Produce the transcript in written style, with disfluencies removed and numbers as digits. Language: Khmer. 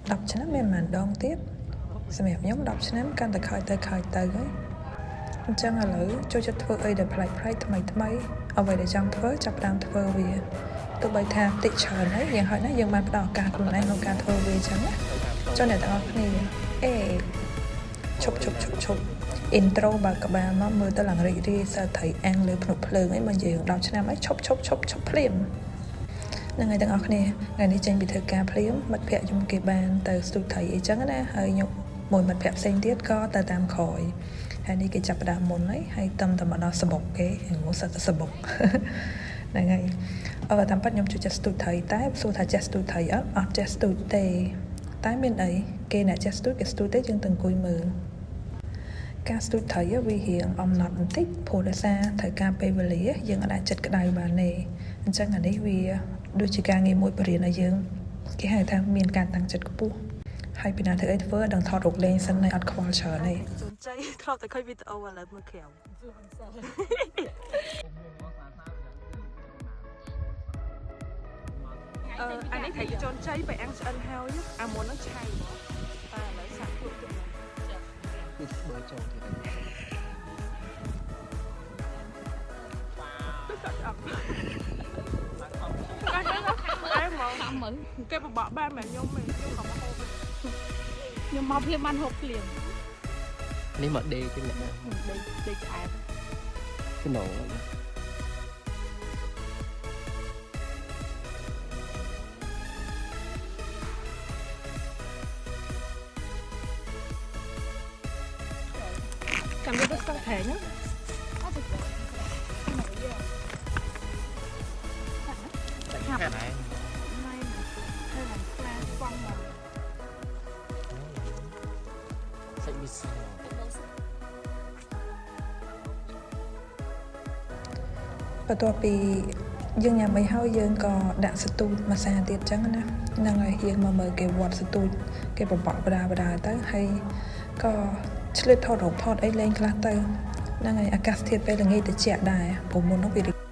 10 ឆ្នាំមានប៉ុន្មានដងទៀតសម្រាប់ខ្ញុំ10ឆ្នាំកាន់តែខយទៅហើយអញ្ចឹងឥឡូវចូលចិត្តធ្វើអីដែលប្លែកៗថ្មីអ្វីដែលចង់ធ្វើចាប់ផ្ដើមធ្វើវាទោះបីថាតិចច្រើនហើយយ៉ាងហោចណាស់យើងបានផ្ដល់ឱកាសខ្លួនឯងក្នុងការធ្វើវាអញ្ចឹងណាចុះអ្នកទាំងអស់គ្នាឈប់ intro បើក្បាលមកមើលទៅឡើងរីករាយសើថៃអាំងលើភ្នក់ភ្លើងអីមកនិយាយ10ឆ្នាំហើយឈប់ភ្លាមហ្នឹងហើយទាំងអស់គ្នាថ្ងៃនេះចេញពីធ្វើការភ្លាមមិត្តភ័ក្តិខ្ញុំគេបានទៅស្ទូចថៃអីចឹងណាហើយខ្ញុំមួយមិត្តភ័ក្តិផ្សេងទៀតក៏ទៅតាមក្រោយហើយនេះគេចាប់ផ្ដើមមុនហើយតែមកដល់សបុកគេមកសិតសបុកហ្នឹងហើយតាមពិតខ្ញុំចូលចិត្តស្ទូចថៃតែសួរថាចេះស្ទូចថៃអត់ចេះស្ទូចទេតែមានអីគេអ្នកចេះស្ទូចគេស្ទូចទេយើងទៅអង្គុយមើលការស្ទូចថៃវារៀងអំណត់បន្តិចព្រោះដោយសារត្រូវការពេលវេលាយើងអាចចិត្តក្តៅបានទេអញ្ចឹងអានេះវាដូចជាការងារមួយបរិញ្ញាឲ្យយើងគេហៅថាមានការតាំងចិត្តខ្ពស់ហើយពីណាធ្វើអីធ្វើដឹងថតរូបលេងសិនហើយអត់ខ្វល់ច្រើនទេសនជ័យធ្លាប់តែឃើញវីដេអូឥឡូវមើលក្រៅអានេះត្រូវជន់ជ័យបែអាំងឆ្អិនហើយអាមុនហ្នឹងឆៃហ្មងតែឥឡូវសាក់ខ្លួនទៅគឺបើចូលទៀតគេបបបានមែនខ្ញុំមិនខ្ញុំក៏មកហូបខ្ញុំមកព្រាមបានហូបភ្លាមនេះមកដេកទេអ្នកណាដេកឆ្អែតស្នូចាំទៅស្គាល់ថែងណាខាប់ហ្នឹងសាច់មីសបន្ទាប់ពីយើងញ៉ាំអីហើយយើងក៏ដាក់ស្ទូចមួយសាទៀតចឹងណាហ្នឹងហើយយើងមកមើលគេវត្តស្ទូចគេបបកបដាទៅហើយក៏ឆ្លៀតថតរូបថតអីលេងខ្លះទៅហ្នឹងហើយអាកាសធាតុពេលល្ងាចត្រជាក់ដែរព្រោះមុននោះវា